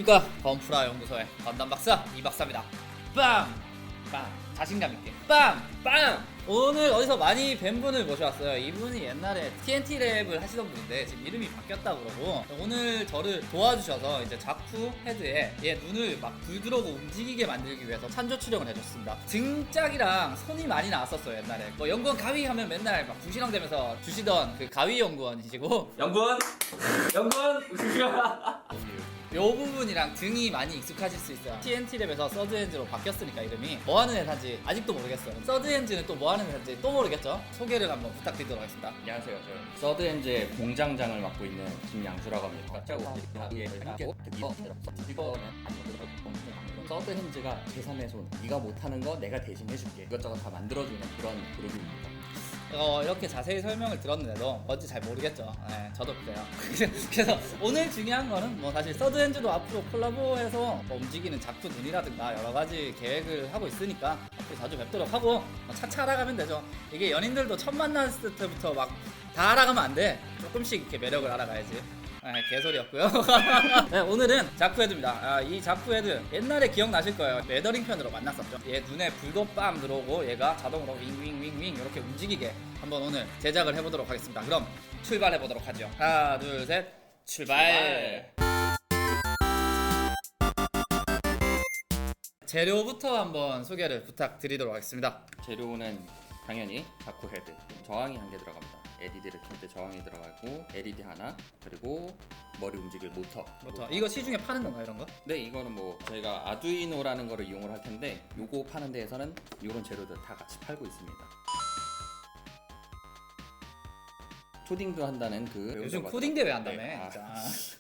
안녕하십니까, 건프라 연구소의 건담 박사 이 박사입니다. 빵! 빵! 자신감 있게 빵! 빵! 오늘 어디서 많이 뵌 분을 모셔왔어요. 이분이 옛날에 TNT 랩을 하시던 분인데 지금 이름이 바뀌었다고 그러고, 오늘 저를 도와주셔서 이제 자쿠 헤드에 얘 눈을 막 불 들어오고 움직이게 만들기 위해서 찬조 출연을 해줬습니다. 등짝이랑 손이 많이 나왔었어요 옛날에. 뭐 연구원 가위 하면 맨날 막 부시렁대면서 주시던 그 가위 연구원이시고, 연구원 웃으시라. 요 부분이랑 등이 많이 익숙하실 수 있어요. TNT 랩에서 서드핸즈로 바뀌었으니까 이름이 뭐하는 회사인지 아직도 모르겠어요. 서드핸즈는 또 뭐하는 회사인지 또 모르겠죠. 소개를 한번 부탁드리도록 하겠습니다. 안녕하세요. 저 서드엔즈의 공장장을 맡고 있는 김양수라고 합니다. 서드엔즈가 제3의 손, 네가 못하는 거 내가 대신 해줄게. 이것저것 다 만들어주는 그런 그룹입니다. 이렇게 자세히 설명을 들었는데도 뭔지 잘 모르겠죠. 네, 저도 그래요. 그래서 오늘 중요한 거는 뭐 사실 서드핸즈도 앞으로 콜라보해서 뭐 움직이는 작품 눈이라든가 여러 가지 계획을 하고 있으니까 앞으로 자주 뵙도록 하고 차차 알아가면 되죠. 이게 연인들도 처음 만났을 때부터 막 다 알아가면 안 돼. 조금씩 이렇게 매력을 알아가야지. 네, 개소리였고요. 네, 오늘은 자쿠 헤드입니다. 이 자쿠 헤드 옛날에 기억나실 거예요. 레더링 편으로 만났었죠. 얘 눈에 불도 빰 들어오고 얘가 자동으로 윙윙윙윙 이렇게 움직이게 한번 오늘 제작을 해보도록 하겠습니다. 그럼 출발해보도록 하죠. 하나 둘 셋 출발. 재료부터 한번 소개를 부탁드리도록 하겠습니다. 재료는 당연히 자쿠 헤드, 저항이 한 개 들어갑니다. LED를 켤 때 저항이 들어가고 LED 하나, 그리고 머리 움직일 모터. 이거 시중에 파는 건가요, 이런 거? 네, 이거는 뭐 저희가 아두이노라는 거를 이용을 할 텐데 요거 파는 데에서는 이런 재료들 다 같이 팔고 있습니다. 코딩도 한다는 그 요즘 코딩 대회 한다며. 네. 진짜.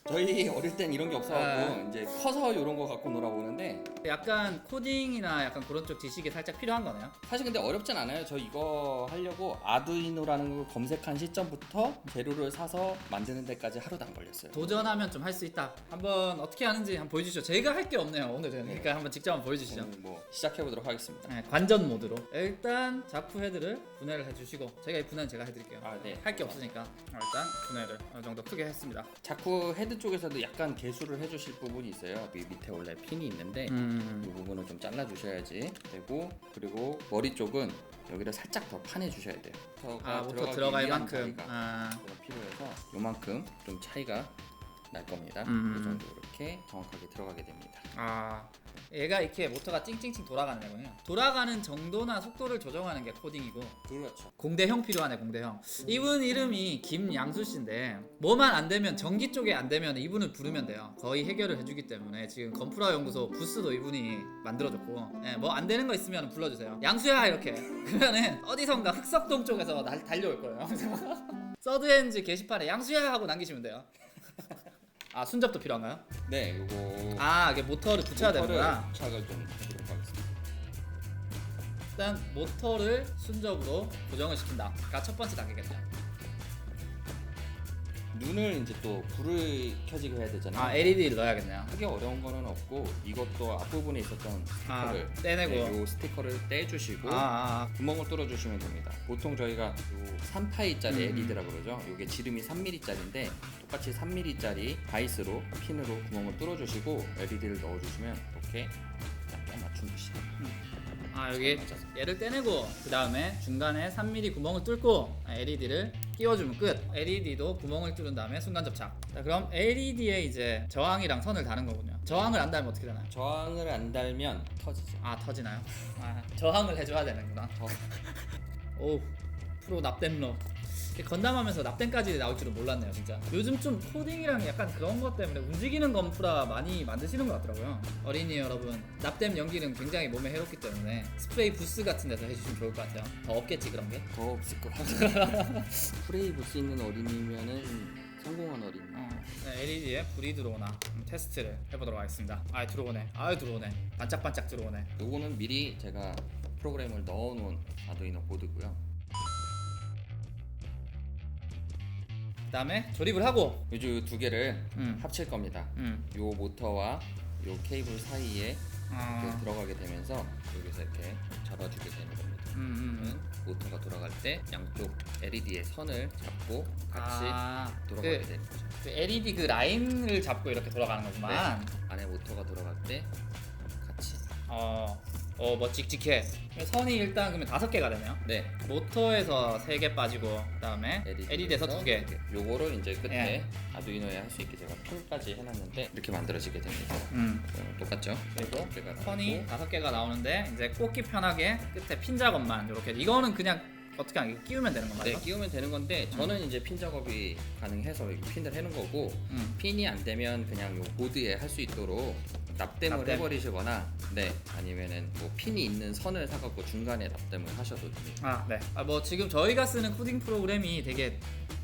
저희 어릴 땐 이런 게 없어갖고 이제 커서 이런 거 갖고 놀아보는데, 약간 코딩이나 약간 그런 쪽 지식이 살짝 필요한 거네요. 사실 근데 어렵진 않아요. 저 이거 하려고 아두이노라는 걸 검색한 시점부터 재료를 사서 만드는 데까지 하루도 안 걸렸어요. 도전하면 좀 할 수 있다. 한번 어떻게 하는지 한번 보여주시죠. 제가 할 게 없네요 오늘은. 그러니까 한번 직접 한번 보여주시죠. 뭐 시작해보도록 하겠습니다. 네, 관전 모드로 일단 자쿠 헤드를 분해를 해주시고, 제가 이 분해는 제가 해드릴게요. 네. 할 게 없으니까 일단 분해를 어느 정도 크게 했습니다. 자쿠 헤드 쪽에서도 약간 개수를 해주실 부분이 있어요. 이 밑에 원래 핀이 있는데 이 부분을 좀 잘라주셔야지 되고, 그리고 머리 쪽은 여기를 살짝 더 파내주셔야 돼요. 모터 들어갈 만큼. 필요해서 요만큼 좀 차이가 날 겁니다. 이 정도 이렇게 정확하게 들어가게 됩니다. 얘가 이렇게 모터가 찡찡찡 돌아가는 애군요. 돌아가는 정도나 속도를 조정하는 게 코딩이고. 그렇죠. 공대형 필요하네, 공대형. 이분 이름이 김양수 씨인데 뭐만 안 되면, 전기 쪽에 안 되면 이분을 부르면 돼요. 거의 해결을 해주기 때문에 지금 건프라 연구소 부스도 이분이 만들어줬고, 뭐 안 되는 거 있으면 불러주세요. 양수야 이렇게. 그러면은 어디선가 흑석동 쪽에서 달려올 거예요. 서드핸즈 게시판에 양수야 하고 남기시면 돼요. 순접도 필요한가요? 네, 요거 이게 모터를 붙여야 되는구나. 부착을 좀 해보도록 하겠습니다. 일단 모터를 순접으로 고정을 시킨다. 그러니까 첫 번째 단계겠네요. 눈을 이제 또 불을 켜지게 해야 되잖아요. LED를 넣어야겠네요. 크게 어려운 거는 없고, 이것도 앞부분에 있었던 스티커를 떼내고. 네, 요 스티커를 떼주시고 구멍을 뚫어주시면 됩니다. 보통 저희가 요 3파이짜리 LED라고 그러죠. 요게 지름이 3mm짜리인데 똑같이 3mm짜리 바이스로 핀으로 구멍을 뚫어주시고 LED를 넣어주시면 이렇게 딱 맞춘 듯이 여기 얘를 떼내고, 그 다음에 중간에 3mm 구멍을 뚫고 LED를 끼워주면 끝. LED도 구멍을 뚫은 다음에 순간 접착. 자, 그럼 LED에 이제 저항이랑 선을 다는 거군요. 저항을 안 달면 어떻게 되나요? 저항을 안 달면 터지죠. 터지나요? 저항을 해줘야 되는구나. 오, 프로 납땜러. 건담하면서 납땜까지 나올 줄은 몰랐네요 진짜. 요즘 좀 코딩이랑 약간 그런 것 때문에 움직이는 건프라 많이 만드시는 것 같더라고요. 어린이 여러분, 납땜 연기는 굉장히 몸에 해롭기 때문에 스프레이 부스 같은 데서 해주시면 좋을 것 같아요. 더 없겠지 그런 게? 더 없을 것 같아요. 프레이 부스 있는 어린이면은 성공한 어린이. LED에 불이 들어오나 테스트를 해보도록 하겠습니다. 들어오네. 들어오네. 반짝반짝 들어오네. 요거는 미리 제가 프로그램을 넣어놓은 아두이노 보드고요. 그 다음에 조립을 하고 요즘 두 개를 합칠 겁니다. 요 모터와 요 케이블 사이에 이렇게 들어가게 되면서 여기서 이렇게 잡아주게 되는 겁니다. 모터가 돌아갈 때 양쪽 LED의 선을 잡고 같이 돌아가게 되는 거죠. 그 LED 그 라인을 잡고 이렇게 돌아가는 거구만. 네. 안에 모터가 돌아갈 때 같이. 뭐 칙칙해. 선이 일단 그러면 5개가 되네요. 네. 모터에서 3개 빠지고 그다음에 LED에서 2개. 요거를 이제 끝에 아두이노에 할 수 있게 제가 폴까지 해놨는데 이렇게 만들어지게 됩니다. 똑같죠? 그리고 제가 선이 5개가 나오는데 이제 꽂기 편하게 끝에 핀 작업만 이렇게. 이거는 그냥 어떻게 하냐, 끼우면 되는 건가요? 네, 끼우면 되는 건데 저는 이제 핀 작업이 가능해서 이렇게 핀을 해놓은 거고 핀이 안 되면 그냥 요 보드에 할 수 있도록 납땜을 해버리시거나 아니면은 뭐 핀이 있는 선을 사갖고 중간에 납땜을 하셔도 됩니다. 네. 뭐 지금 저희가 쓰는 코딩 프로그램이 되게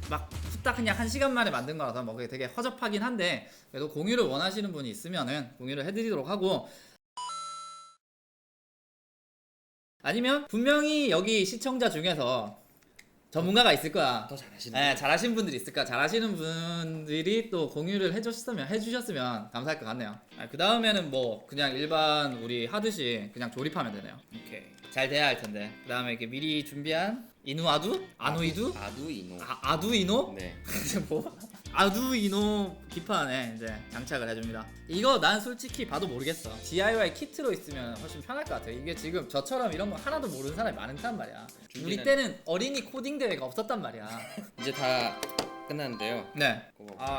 막 후딱 그냥 1시간 만에 만든 거라서 뭐 그게 되게 허접하긴 한데, 그래도 공유를 원하시는 분이 있으면은 공유를 해드리도록 하고, 아니면 분명히 여기 시청자 중에서 전문가가 있을 거야. 더 잘하시는 네, 잘하시는 분들이 있을 거야. 잘하시는 분들이 또 공유를 해주셨으면 감사할 것 같네요. 그 다음에는 뭐 그냥 일반 우리 하듯이 그냥 조립하면 되네요. 오케이. 잘 돼야 할 텐데. 그 다음에 이렇게 미리 준비한 이누아두? 아누이두? 아두이노. 아두이노? 네. 뭐? 아두이노 기판에 이제 장착을 해줍니다. 이거 난 솔직히 봐도 모르겠어. DIY 키트로 있으면 훨씬 편할 것 같아요. 이게 지금 저처럼 이런 거 하나도 모르는 사람이 많단 말이야. 우리 때는 어린이 코딩 대회가 없었단 말이야. 이제 다 끝났는데요. 네.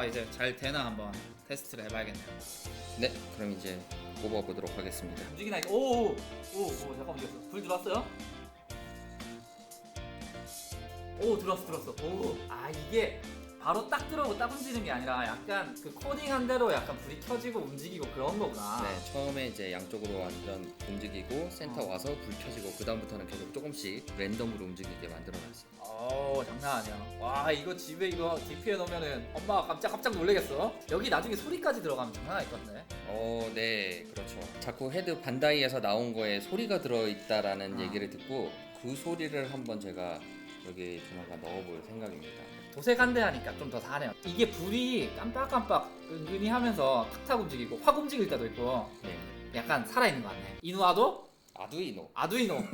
이제 잘 되나 한번 테스트를 해봐야겠네요. 네, 그럼 이제 뽑아보도록 하겠습니다. 움직이나 이거. 오 잠깐 움직였어. 불 들어왔어요? 오 들어왔어. 이게 바로 딱 들어오고 딱 움직이는 게 아니라 약간 그 코딩한 대로 약간 불이 켜지고 움직이고 그런 거구나. 네, 처음에 이제 양쪽으로 완전 움직이고 센터 와서 불 켜지고 그 다음부터는 계속 조금씩 랜덤으로 움직이게 만들어놨어요. 장난 아니야. 와, 이거 집에 이거 DP에 넣으면은 엄마가 깜짝 놀래겠어. 여기 나중에 소리까지 들어가면 장난 아닐 건데. 네, 그렇죠. 자꾸 헤드 반다이에서 나온 거에 소리가 들어있다라는 얘기를 듣고 그 소리를 한번 제가 여기 조만간 넣어볼 생각입니다. 도색한데 하니까 좀 더 사네요. 이게 불이 깜빡깜빡 은근히 하면서 탁탁 움직이고 확 움직일 때도 있고 네. 약간 살아있는 것 같네. 이누아도? 아두이노. 아두이노.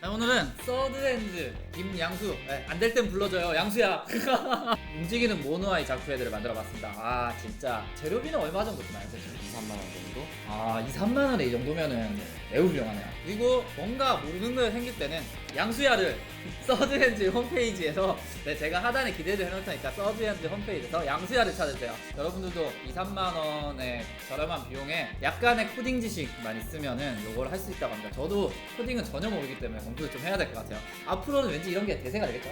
오늘은 서드핸즈 김양수, 안 될 땐 불러줘요 양수야. 움직이는 모노아이 작품 애들을 만들어봤습니다. 진짜 재료비는 얼마 정도 드나요? 2, 3만 원 정도? 2, 3만 원에 이 정도면은 매우 훌륭하네요. 그리고 뭔가 모르는 거 생길 때는 양수야를 서드핸즈 홈페이지에서 제가 하단에 기재를 해놓을 테니까 서드핸즈 홈페이지에서 양수야를 찾으세요. 여러분들도 2, 3만 원의 저렴한 비용에 약간의 코딩 지식만 있으면은 요걸 할 수 있다고 합니다. 저도 코딩은 전혀 모르기 때문에 공부를 좀 해야 될 것 같아요. 앞으로는 왠지 이런 게 대세가 되겠죠?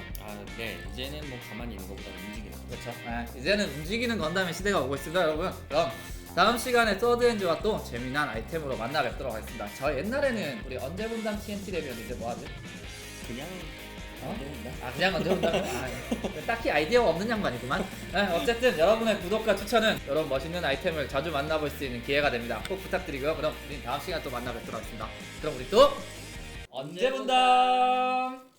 네. 이제는 뭐 가만히 있는 것보다 움직이는 거. 그렇죠. 이제는 움직이는 건담의 시대가 오고 있습니다, 여러분. 그럼 다음 시간에 서드핸즈와 또 재미난 아이템으로 만나 뵙도록 하겠습니다. 저 옛날에는 우리 언제 본담 TNT 되면 이제 뭐 하지? 그냥 그냥 언제 본담? 딱히 아이디어가 없는 양반이구만. 어쨌든 여러분의 구독과 추천은 이런 멋있는 아이템을 자주 만나볼 수 있는 기회가 됩니다. 꼭 부탁드리고요. 그럼 우린 다음 시간에 또 만나 뵙도록 하겠습니다. 그럼 우리 또 언제 본담?